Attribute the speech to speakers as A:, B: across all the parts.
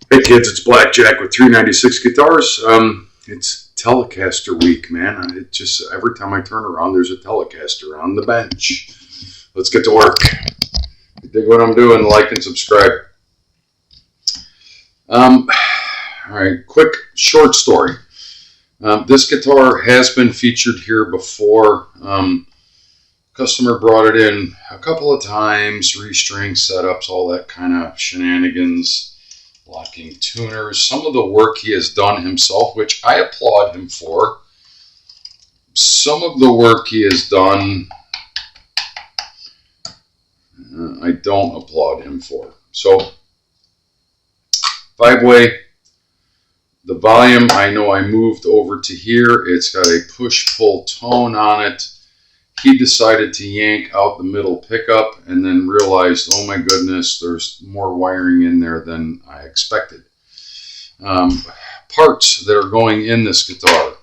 A: Hey kids, it's Blackjack with 396 Guitars. It's Telecaster week, man. It just every time I turn around, there's a Telecaster on the bench. Let's get to work. If you dig what I'm doing, like and subscribe. All right, quick short story. This guitar has been featured here before. Customer brought it in a couple of times, restring setups, all that kind of shenanigans. Locking tuners, some of the work he has done himself, which I applaud him for. Some of the work he has done, I don't applaud him for. So, 5-way, the volume, I know I moved over to here. It's got a push-pull tone on it. He decided to yank out the middle pickup and then realized, oh my goodness, there's more wiring in there than I expected. Parts that are going in this guitar.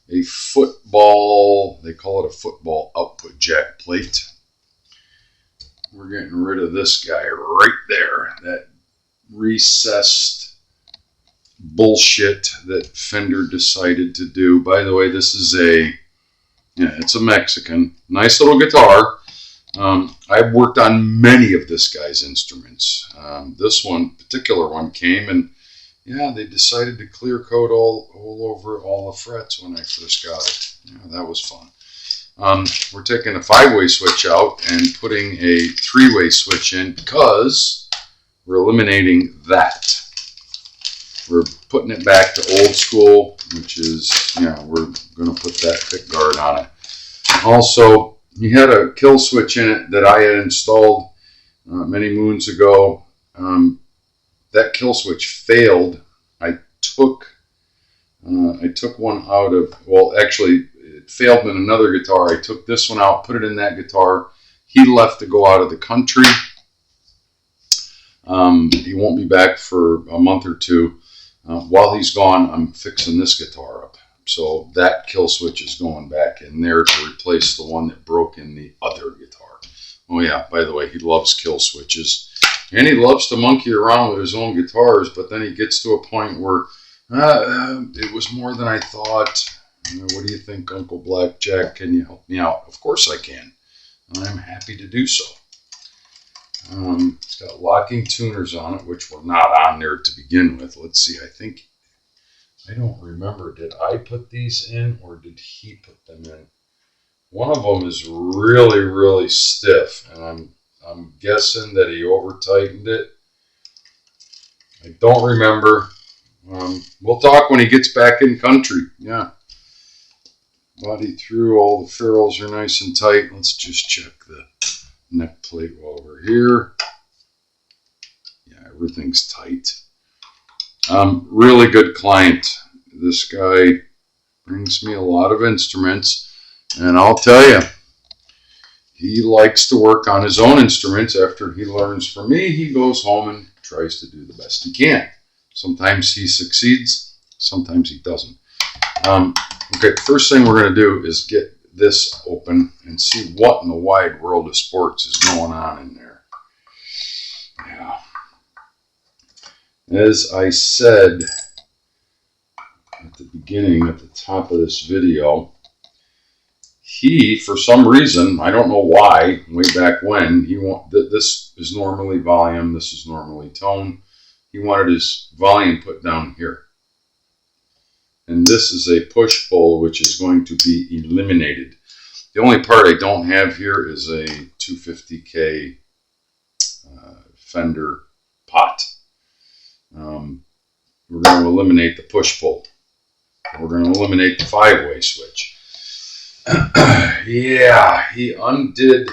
A: A football, they call it a football output jack plate. We're getting rid of this guy right there. That recessed bullshit that Fender decided to do. By the way, this is it's a Mexican. Nice little guitar. I've worked on many of this guy's instruments. This particular one came and they decided to clear coat all over all the frets when I first got it. Yeah, that was fun. We're taking a 5-way switch out and putting a 3-way switch in because we're eliminating that. We're putting it back to old school, which is, we're going to put that pick guard on it. Also, he had a kill switch in it that I had installed many moons ago. That kill switch failed. I took one out of, well, actually, it failed in another guitar. I took this one out, put it in that guitar. He left to go out of the country. He won't be back for a month or two. While he's gone, I'm fixing this guitar up. So that kill switch is going back in there to replace the one that broke in the other guitar. Oh yeah, by the way, he loves kill switches. And he loves to monkey around with his own guitars, but then he gets to a point where it was more than I thought. What do you think, Uncle Blackjack? Can you help me out? Of course I can. And I'm happy to do so. It's got locking tuners on it, which were not on there to begin with. Let's see, I don't remember. Did I put these in or did he put them in? One of them is really, really stiff, and I'm guessing that he over-tightened it. I don't remember. We'll talk when he gets back in country. Yeah. Body through, all the ferrules are nice and tight. Let's just check the neck plate while we're here. Yeah, everything's tight. Really good client. This guy brings me a lot of instruments, and I'll tell you, he likes to work on his own instruments. After he learns from me, he goes home and tries to do the best he can. Sometimes he succeeds, sometimes he doesn't. Okay, first thing we're going to do is get this open and see what in the wide world of sports is going on in there. Yeah. As I said at the beginning, at the top of this video, he, for some reason, I don't know why, way back when, this is normally volume, this is normally tone. He wanted his volume put down here. And this is a push-pull, which is going to be eliminated. The only part I don't have here is a 250K Fender pot. We're going to eliminate the push-pull. We're going to eliminate the 5-way switch. Yeah, he undid.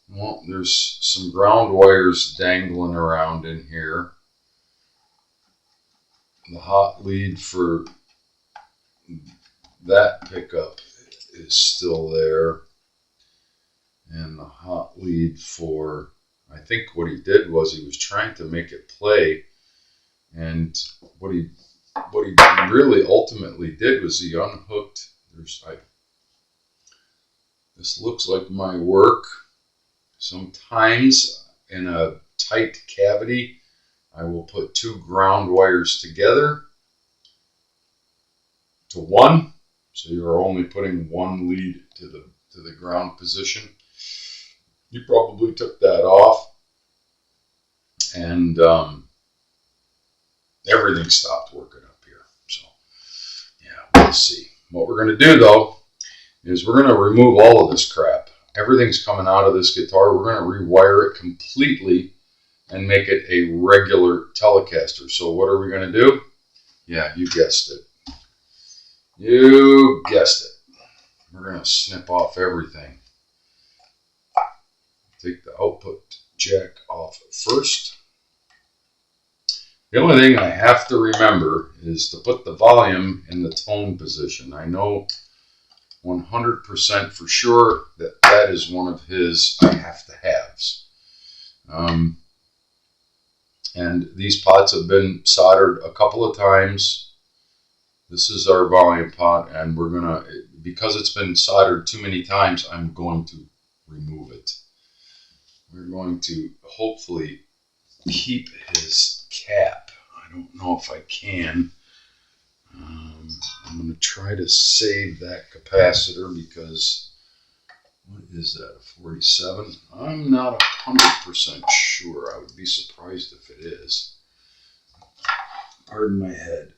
A: Well, there's some ground wires dangling around in here. The hot lead for that pickup is still there. And the hot lead for, I think what he did was he was trying to make it play. And what he really ultimately did was he unhooked. This looks like my work. Sometimes in a tight cavity, I will put 2 ground wires together to one, so you're only putting 1 lead to the ground position. You probably took that off, and everything stopped working up here. So yeah, we'll see. What we're going to do though is we're going to remove all of this crap. Everything's coming out of this guitar. We're going to rewire it completely and make it a regular Telecaster. So what are we going to do? Yeah, you guessed it. You guessed it. We're going to snip off everything. Take the output jack off first. The only thing I have to remember is to put the volume in the tone position. I know 100% for sure that that is one of his I have to haves. And these pots have been soldered a couple of times. This is our volume pot, and we're gonna, because it's been soldered too many times, I'm going to remove it. We're going to hopefully keep his cap. I don't know if I can. I'm going to try to save that capacitor because, what is that, a 47? I'm not 100% sure. I would be surprised if it is. Pardon my head.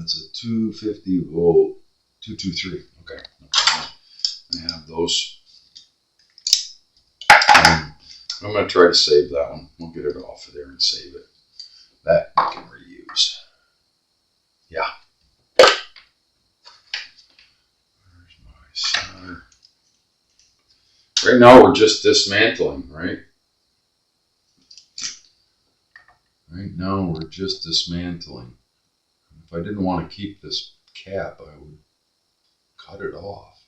A: It's a 250 volt, 223. Okay, no problem. I have those. I'm going to try to save that one. We'll get it off of there and save it. That we can reuse. Yeah. Where's my solder? Right now we're just dismantling, right? Right now we're just dismantling. If I didn't want to keep this cap, I would cut it off.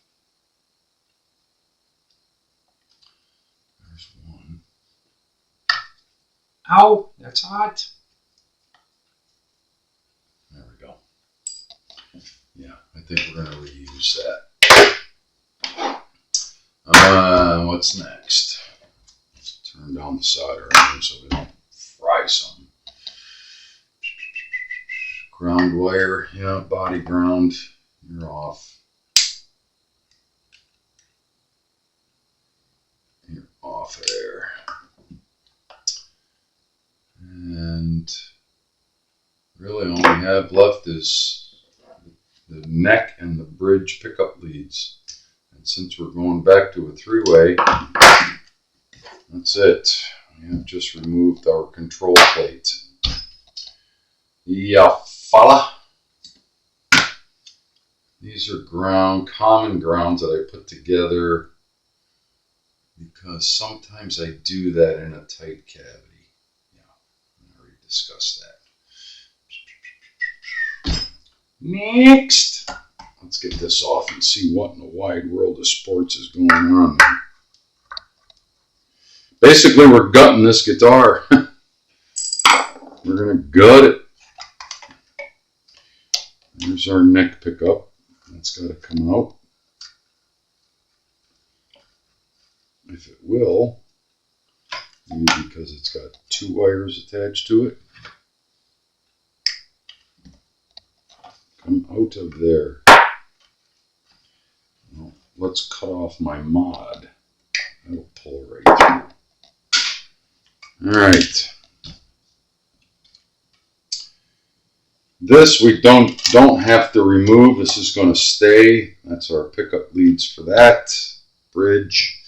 A: There's one. Ow, that's hot. There we go. Yeah, I think we're going to reuse that. What's next? Let's turn down the solder iron so we don't fry something. Ground wire, yeah, body ground, you're off. You're off there. And really all we have left is the neck and the bridge pickup leads. And since we're going back to a 3-way, that's it. We have just removed our control plate. Yeah, fella. These are common grounds that I put together because sometimes I do that in a tight cavity. Yeah, I already discussed that. Next, let's get this off and see what in the wide world of sports is going on there. Basically, we're gutting this guitar. We're going to gut it. There's our neck pickup. That's got to come out. If it will, maybe because it's got 2 wires attached to it. Come out of there. Well, let's cut off my mod. That'll pull right through. All right. This we don't have to remove. This is going to stay. That's our pickup leads for that. Bridge.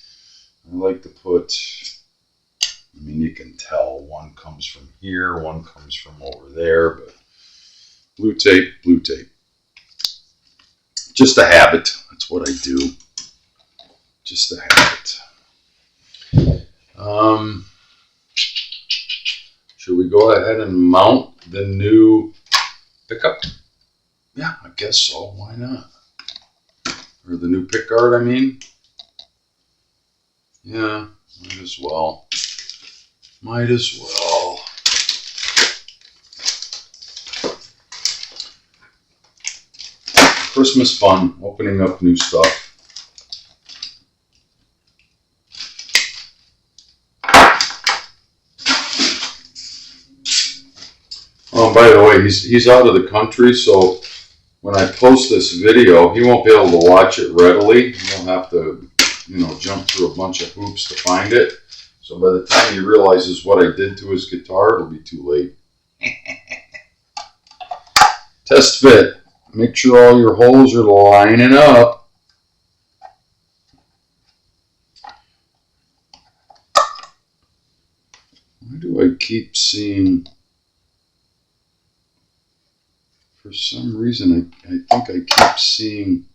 A: I like to put, I mean, you can tell one comes from here, one comes from over there, but blue tape, blue tape. Just a habit. That's what I do. Just a habit. Should we go ahead and mount the new pickup? Yeah, I guess so. Why not? Or the new pickguard, I mean. Yeah, might as well. Might as well. Christmas fun, opening up new stuff. Oh, by the way, he's out of the country, so when I post this video, he won't be able to watch it readily. He'll have to, jump through a bunch of hoops to find it. So by the time he realizes what I did to his guitar, it'll be too late. Test fit. Make sure all your holes are lining up. Why do I keep seeing... For some reason, I think I keep seeing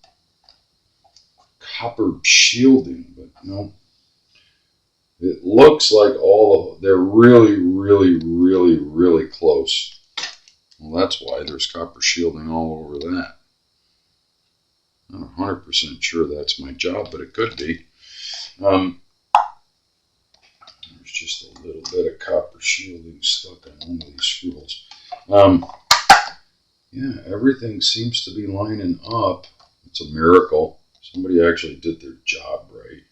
A: copper shielding, but no. It looks like all of them. They're really, really, really, really close. Well, that's why there's copper shielding all over that. I'm not 100% sure that's my job, but it could be. There's just a little bit of copper shielding stuck on one of these screw holes. Yeah, everything seems to be lining up. It's a miracle. Somebody actually did their job right.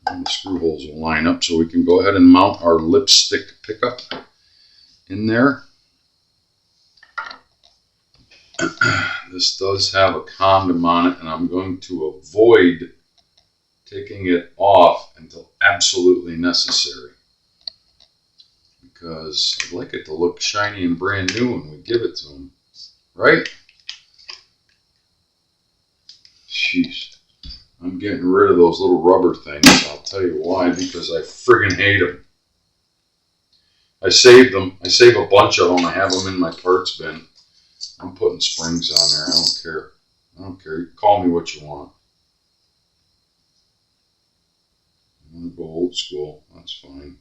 A: And the screw holes will line up so we can go ahead and mount our lipstick pickup in there. This does have a condom on it, and I'm going to avoid taking it off until absolutely necessary, because I'd like it to look shiny and brand new when we give it to him, right? Jeez, I'm getting rid of those little rubber things. I'll tell you why, because I friggin' hate them. I saved them. I save a bunch of them. I have them in my parts bin. I'm putting springs on there. I don't care. I don't care. You call me what you want. I'm going to go old school. That's fine.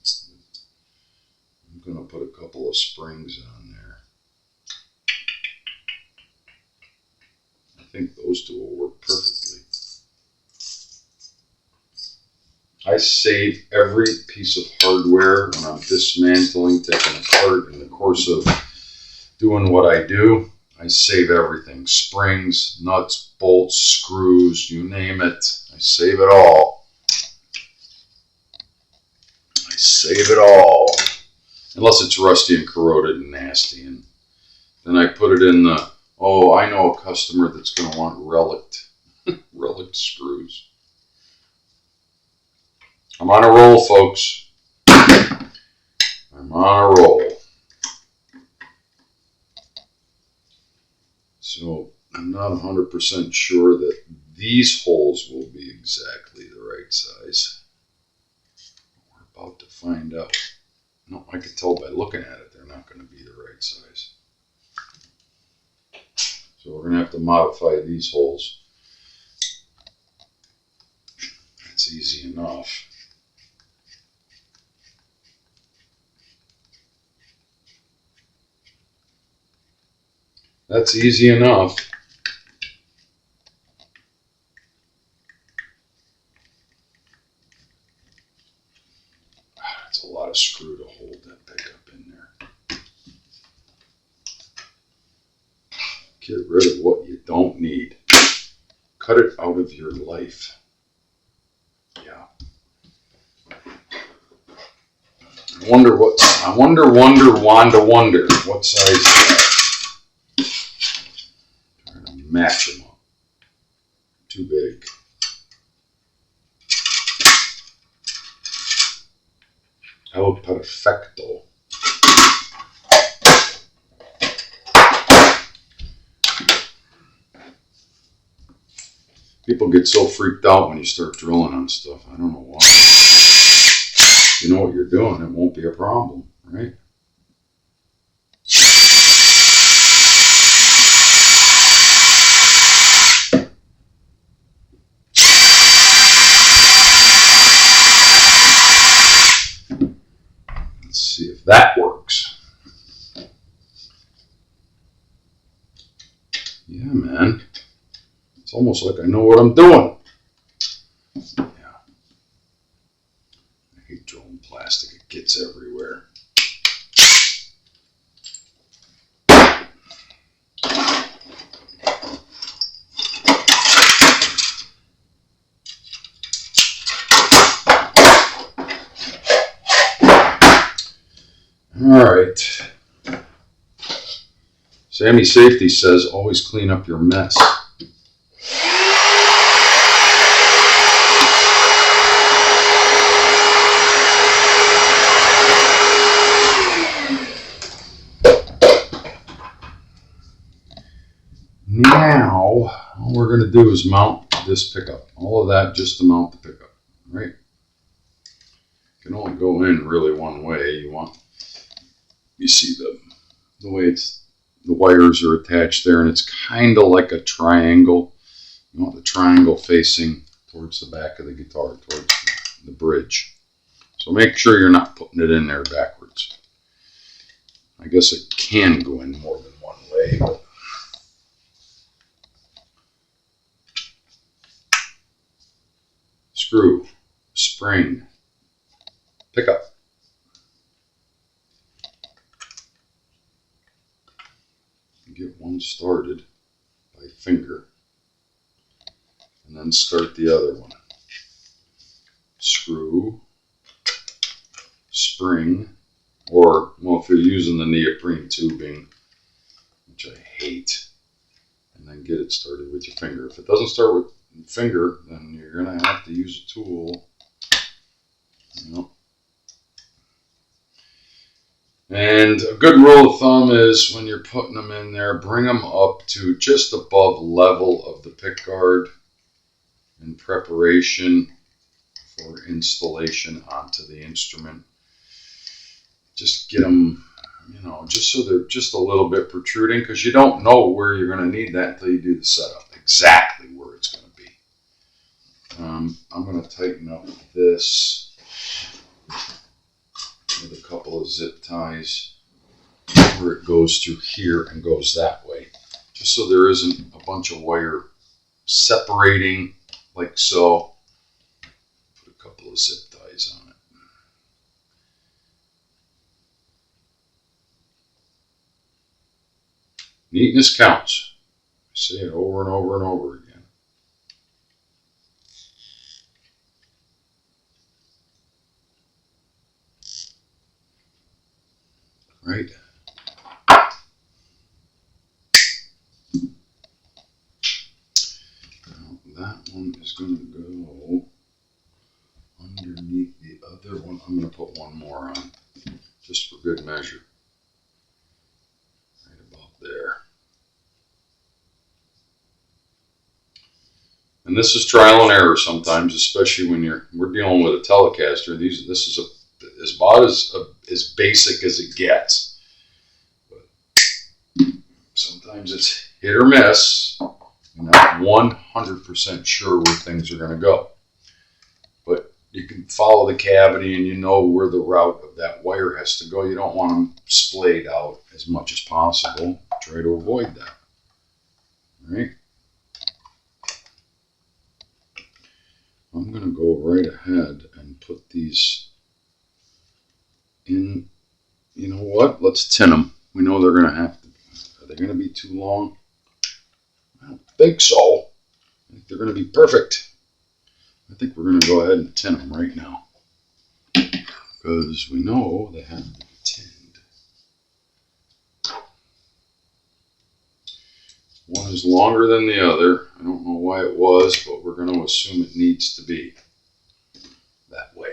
A: I'm going to put a couple of springs on there. I think those two will work perfectly. I save every piece of hardware when I'm dismantling, taking apart in the course of doing what I do. I save everything. Springs, nuts, bolts, screws, you name it. I save it all. I save it all. Unless it's rusty and corroded and nasty. And then I put it in the, oh, I know a customer that's going to want relic screws. I'm on a roll, folks. I'm on a roll. So I'm not 100% sure that these holes will be exactly the right size. We're about to find out. No, I could tell by looking at it they're not going to be the right size. So we're going to have to modify these holes. That's easy enough. That's easy enough. That's a lot of screw to hold that pickup in there. Get rid of what you don't need. Cut it out of your life. Yeah. Wonder what size match them up. Too big. El perfecto. People get so freaked out when you start drilling on stuff. I don't know why. You know what you're doing, it won't be a problem, right? See if that works. Yeah, man. It's almost like I know what I'm doing. Yeah. I hate drilling plastic. It gets everywhere. All right. Sammy Safety says always clean up your mess. Now, all we're going to do is mount this pickup. All of that just to mount the pickup, right? You can only go in really one way. You see the way the wires are attached there, and it's kind of like a triangle. You want the triangle facing towards the back of the guitar, towards the bridge. So make sure you're not putting it in there backwards. I guess it can go in more than one way, but screw, spring, pickup. Get one started by finger, and then start the other one. Screw, spring, or, well, if you're using the neoprene tubing, which I hate, and then get it started with your finger. If it doesn't start with finger, then you're going to have to use a tool. And a good rule of thumb is when you're putting them in there, bring them up to just above level of the pickguard in preparation for installation onto the instrument. Just get them, just so they're just a little bit protruding, because you don't know where you're going to need that until you do the setup, exactly where it's going to be. I'm going to tighten up this with a couple of zip ties where it goes through here and goes that way, just so there isn't a bunch of wire separating like so. Put a couple of zip ties on it. Neatness counts. I say it over and over and over again. Right? Now that one is going to go underneath the other one. I'm going to put one more on, just for good measure. Right about there. And this is trial and error sometimes, especially when we're dealing with a Telecaster. This is about as basic as it gets. But sometimes it's hit or miss. You're not 100% sure where things are going to go. But you can follow the cavity and you know where the route of that wire has to go. You don't want them splayed out as much as possible. Try to avoid that. All right? I'm going to go right ahead and put these in. You know what? Let's tin them. We know they're going to have to. Are they going to be too long? I don't think so. I think they're going to be perfect. I think we're going to go ahead and tin them right now, because we know they have to be tinned. One is longer than the other. I don't know why it was, but we're going to assume it needs to be that way.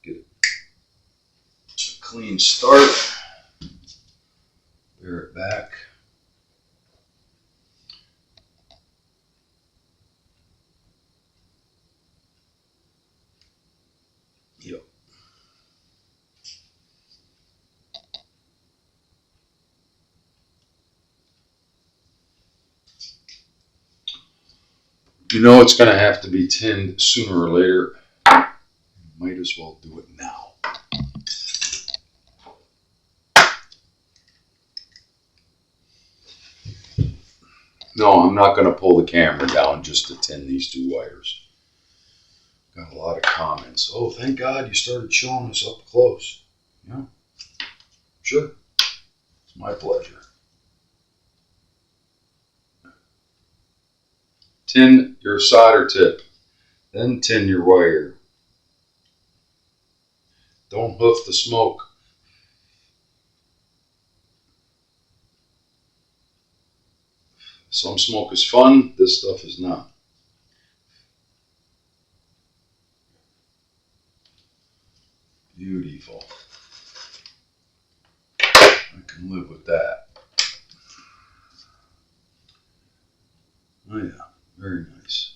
A: Get a clean start. Bear it back. Yep. You know it's going to have to be tinned sooner or later. Might as well do it now. No, I'm not going to pull the camera down just to tin these two wires. Got a lot of comments. Oh, thank God you started showing us up close. Yeah, sure. It's my pleasure. Tin your solder tip, then tin your wire. Don't hoof the smoke. Some smoke is fun, this stuff is not. Beautiful. I can live with that. Oh yeah, very nice.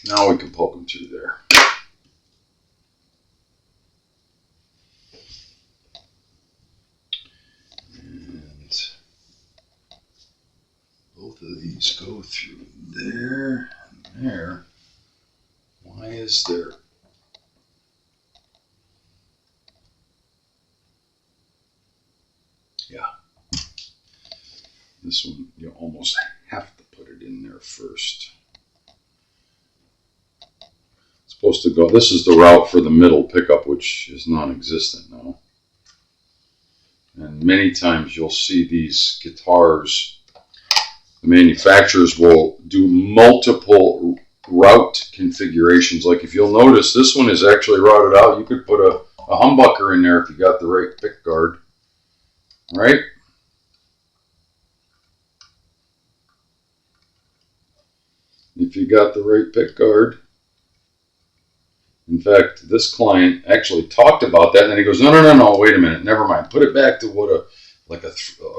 A: Now we can poke them through there. And both of these go through there and there. Why is there? Yeah. This one, you almost have to put it in there first. It's supposed to go, this is the route for the middle pickup, which is non-existent now. And many times you'll see these guitars, the manufacturers will do multiple route configurations. Like if you'll notice, this one is actually routed out. You could put a humbucker in there if you got the right pick guard, right? If you got the right pick guard. In fact, this client actually talked about that, and then he goes, no, wait a minute, never mind. Put it back to what a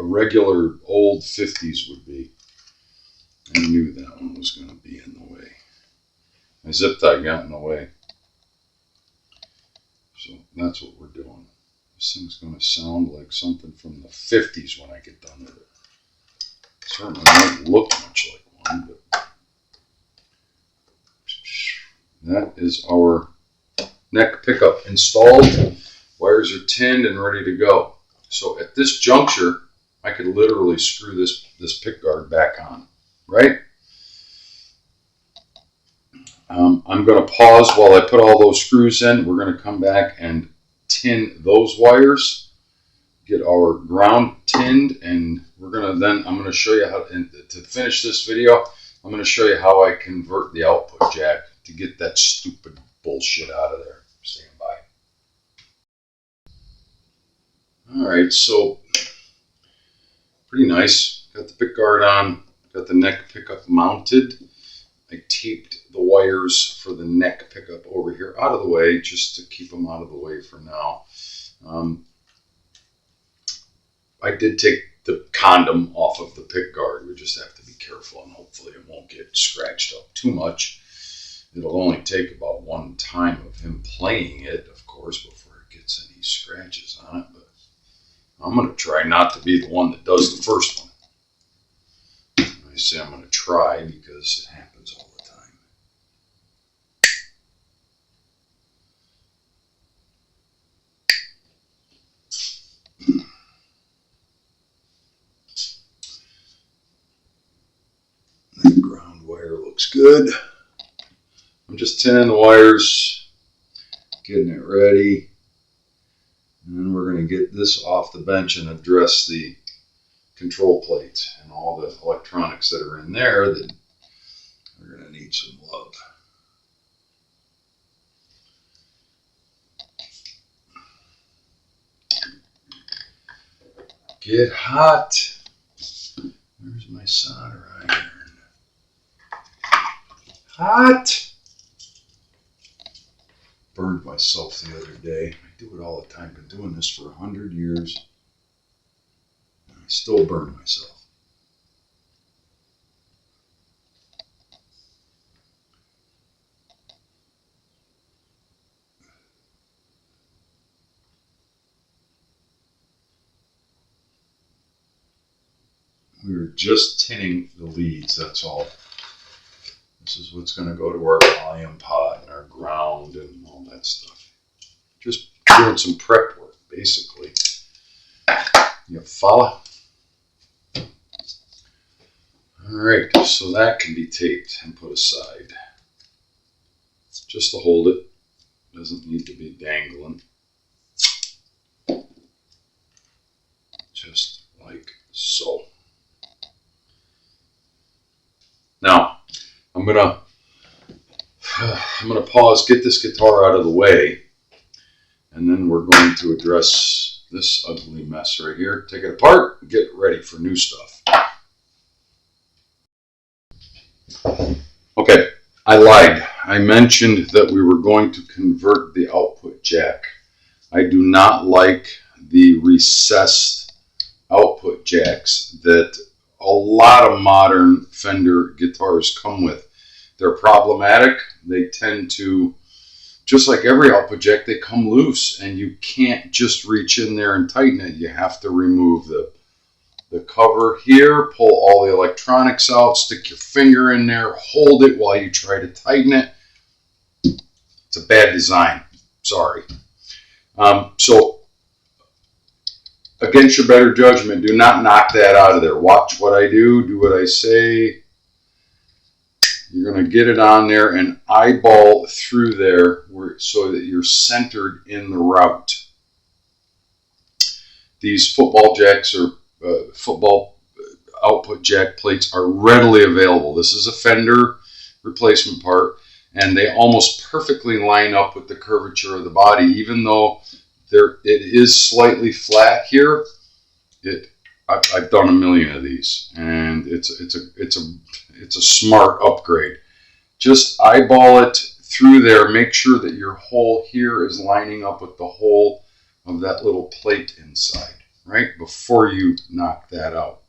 A: regular old 50s would be. I knew that one was going to be in the way. My zip tie got in the way. So that's what we're doing. This thing's going to sound like something from the 50s when I get done with it. Certainly won't look much like one, but that is our neck pickup installed. Wires are tinned and ready to go. So at this juncture, I could literally screw this pick guard back on, right? I'm going to pause while I put all those screws in. We're going to come back and tin those wires, get our ground tinned, and we're going to then, I'm going to show you how, to finish this video, I'm going to show you how I convert the output jack to get that stupid bullshit out of there. Stand by. Alright, so pretty nice. Got the pick guard on, got the neck pickup mounted. I taped the wires for the neck pickup over here out of the way just to keep them out of the way for now. I did take the condom off of the pick guard. We just have to be careful and hopefully it won't get scratched up too much. It'll only take about one time of him playing it, of course, before it gets any scratches on it. But I'm going to try not to be the one that does the first one. I say I'm going to try because it happens all the time. That ground wire looks good. I'm just tinning the wires, getting it ready, and then we're going to get this off the bench and address the control plate and all the electronics that are in there that are going to need some love. Get hot. Where's my solder iron? Hot. Burned myself the other day. I do it all the time. Been doing this for 100 years. And I still burn myself. We were just tinning the leads, that's all. This is what's going to go to our volume pot and our ground and all that stuff. Just doing some prep work, basically. You follow? Alright, so that can be taped and put aside. Just to hold it. Doesn't need to be dangling. Just like so. Now, I'm gonna I'm going to pause, get this guitar out of the way, and then we're going to address this ugly mess right here. Take it apart and get ready for new stuff. Okay, I lied. I mentioned that we were going to convert the output jack. I do not like the recessed output jacks that a lot of modern Fender guitars come with. They're problematic. They tend to, just like every output jack, they come loose and you can't just reach in there and tighten it. You have to remove the cover here, pull all the electronics out, stick your finger in there, hold it while you try to tighten it. It's a bad design. Sorry. So against your better judgment, do not knock that out of there. Watch what I do what I say. You're going to get it on there and eyeball through there so that you're centered in the route. These football jacks or football output jack plates are readily available. This is a Fender replacement part, and they almost perfectly line up with the curvature of the body. Even though it is slightly flat here, I've done a million of these, and it's a smart upgrade. Just eyeball it through there. Make sure that your hole here is lining up with the hole of that little plate inside, right? Before you knock that out.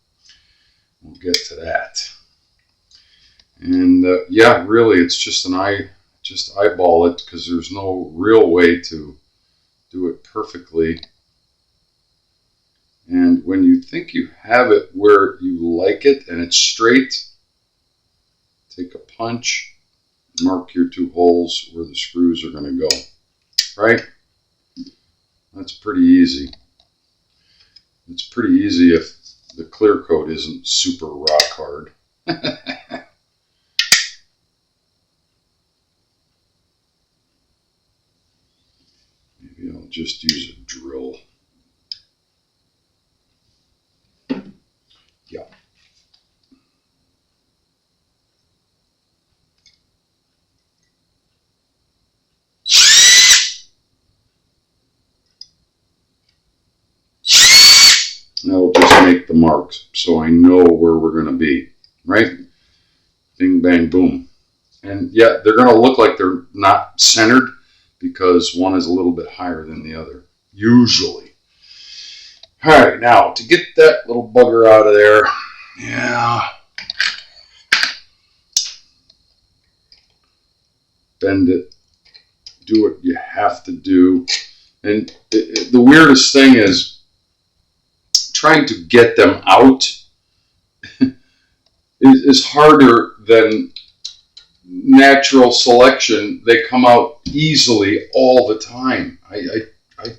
A: We'll get to that. And yeah, really, it's just just eyeball it, because there's no real way to do it perfectly. And when you think you have it where you like it and it's straight, take a punch, mark your two holes where the screws are going to go, right? That's pretty easy. It's pretty easy if the clear coat isn't super rock hard. Maybe I'll just use a drill. Yeah. That'll just make the marks so I know where we're going to be, right? Bing, bang, boom. And yeah, they're going to look like they're not centered because one is a little bit higher than the other, usually. All right, now to get that little bugger out of there, yeah, bend it, do what you have to do. And the weirdest thing is trying to get them out is harder than natural selection. They come out easily all the time. I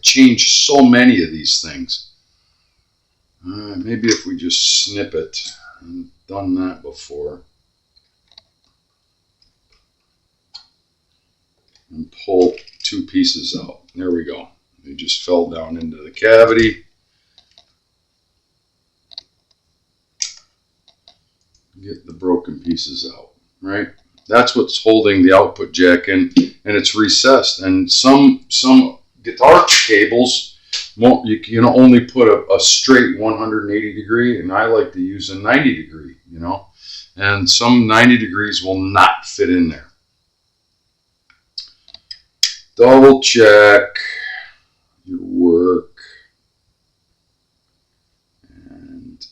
A: change so many of these things. Maybe if we just snip it. I've done that before. And pull two pieces out. There we go. They just fell down into the cavity. Get the broken pieces out, right? That's what's holding the output jack in, and it's recessed. And some guitar cables won't, you can only put a straight 180 degree, and I like to use a 90 degree, you know, and some 90 degrees will not fit in there. Double check your work, and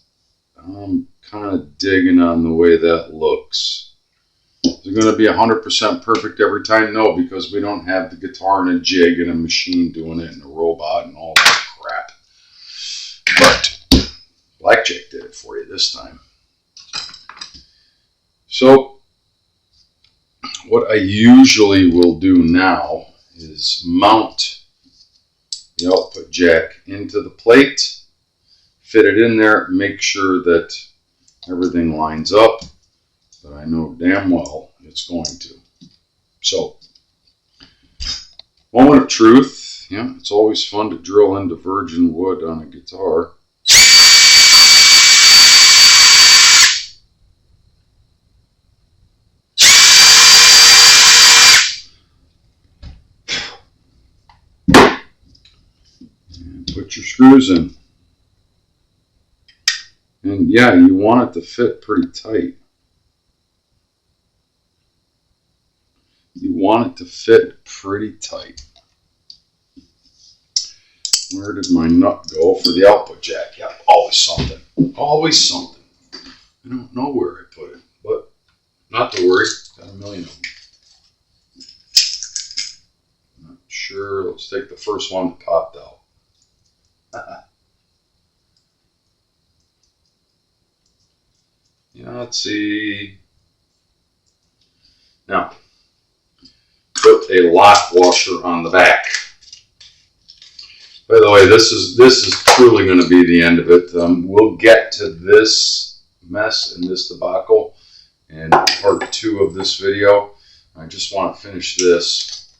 A: I'm kind of digging on the way that looks. Is it going to be 100% perfect every time? No, because we don't have the guitar and a jig and a machine doing it and a robot and all that crap. But Blackjack did it for you this time. So what I usually will do now is mount the output jack into the plate, fit it in there, make sure that everything lines up, but I know damn well it's going to. So, moment of truth. Yeah, it's always fun to drill into virgin wood on a guitar. Put your screws in. And yeah, you want it to fit pretty tight. You want it to fit pretty tight. Where did my nut go for the output jack? Yeah, always something. Always something. I don't know where I put it, but not to worry. Got a million of them. Not sure. Let's take the first one that popped out. Yeah, let's see. Now, put a lock washer on the back. By the way, this is truly going to be the end of it. We'll get to this mess and this debacle in part 2 of this video. I just want to finish this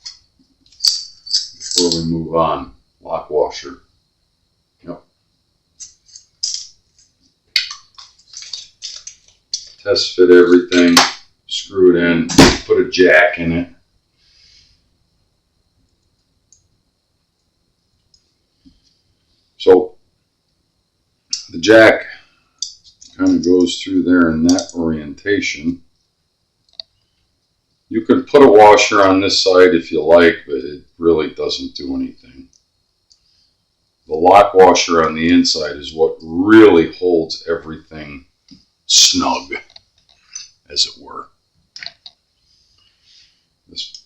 A: before we move on. Lock washer. Yep. Test fit everything. Screw it in. Put a jack in it. So the jack kind of goes through there in that orientation. You can put a washer on this side if you like, but it really doesn't do anything. The lock washer on the inside is what really holds everything snug, as it were. This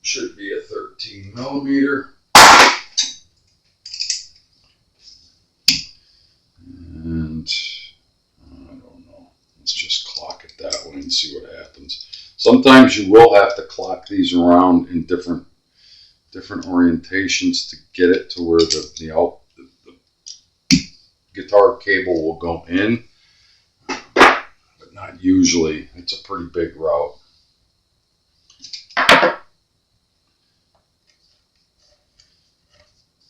A: should be a 13 millimeter. And I don't know. Let's just clock it that way and see what happens. Sometimes you will have to clock these around in different orientations to get it to where the guitar cable will go in, but not usually. It's a pretty big route.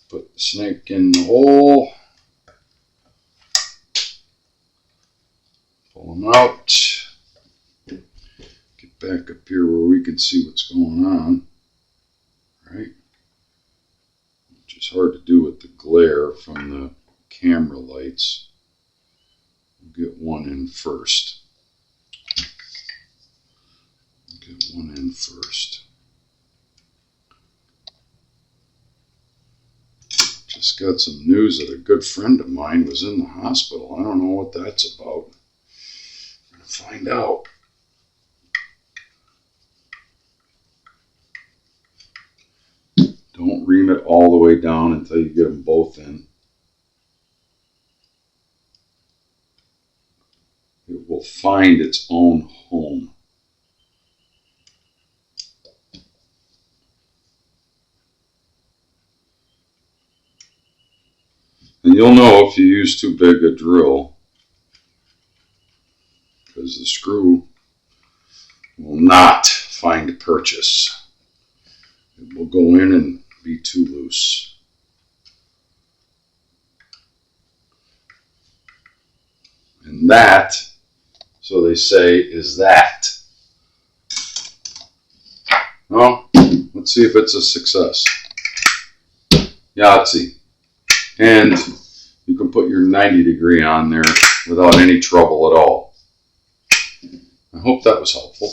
A: Put the snake in the hole. Pull them out. Get back up here where we can see what's going on. Right? Which is hard to do with the glare from the camera lights. We'll get one in first. Get one in first. Just got some news that a good friend of mine was in the hospital. I don't know what that's about. I'm going to find out. Don't ream it all the way down until you get them both in. It will find its own home. And you'll know if you use too big a drill, because the screw will not find a purchase. It will go in and be too loose. And that, so they say, is that. Well, let's see if it's a success. Yahtzee. And you can put your 90 degree on there without any trouble at all. I hope that was helpful.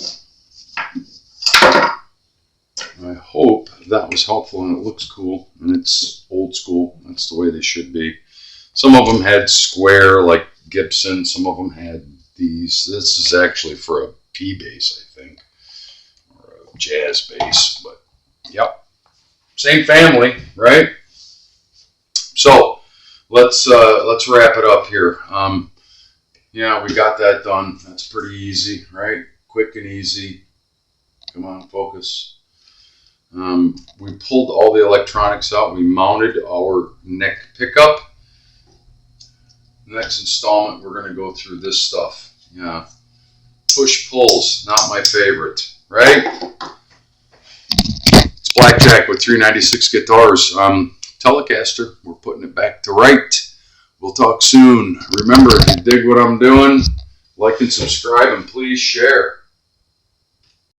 A: I hope that was helpful, and it looks cool, and it's old school. That's the way they should be. Some of them had square, like Gibson. Some of them had these. This is actually for a P bass, I think, or a jazz bass. But yep, same family, right? So let's wrap it up here. Yeah, we got that done. That's pretty easy, right? Quick and easy. Come on, focus. We pulled all the electronics out. We mounted our neck pickup. Next installment, we're going to go through this stuff. Yeah, push pulls, not my favorite, right? It's Blackjack with 396 guitars. Telecaster, we're putting it back to right. We'll talk soon. Remember, if you dig what I'm doing, like and subscribe, and please share.